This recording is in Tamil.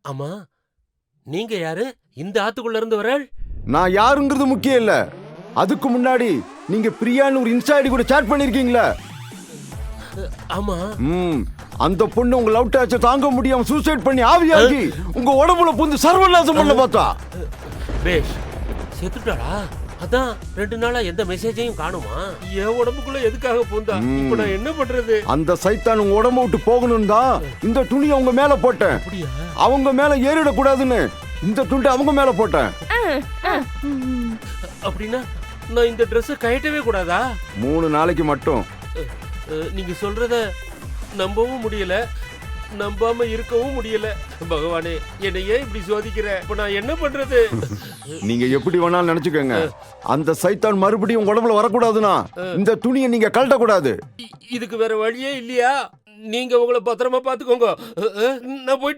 ஆமா, நீங்க யாரு? இந்த ஆத்துக்குள்ள இருந்து வராள்? நான் யாருங்கிறது முக்கியம் இல்ல. அதுக்கு முன்னாடி நீங்க பிரியான்னு ஒரு இன்ஸ்டா ஐடி கூட சேட் பண்ணிருக்கீங்களா? ஆமா. அந்த பொண்ணு உங்க லவ் டார்ச்ச தாங்க முடியாம சூசைட் பண்ணி ஆவியாகி உங்க உடம்புல புந்து சர்வநாசம் பண்ண பார்த்தா. பேஷ், செத்துட்டாளா? அதான் 2 நாளா எந்த மெசேஜையும் காணுமா? என் உடம்புக்குள்ள எதுக்காக பூந்தா? இப்போ நான் என்ன பண்றது? அந்த சைத்தான் உங்க உடம்ப விட்டு போகணும் தான் இந்த துணியை அவங்க மேல போட்டேன். அப்படியா? அவங்க மேல ஏறிட கூடாதுன்னு இந்த துண்டை அவங்க மேல போட்டேன். அப்படின்னா நான் இந்த Dress கழட்டவே கூடாதா? 3 நாளைக்கு மட்டும். நீங்க சொல்றத நம்பவும் முடியல, நம்பாம இருக்கவும் முடியல. பகவானே, என்னை ஏன் இப்படி சோதிக்கிற? இப்ப நான் என்ன பண்றது? நீங்க எப்படி வேணாலும் நினைச்சுக்கோங்க, அந்த சைத்தான் மறுபடியும் உடம்புல வரக்கூடாதுன்னா இந்த துணியை நீங்க கழட்ட கூடாது. இதுக்கு வேற வழியே இல்லையா? நீங்க உங்களை பத்திரமா பாத்துக்கோங்க. நான் போயிட்டு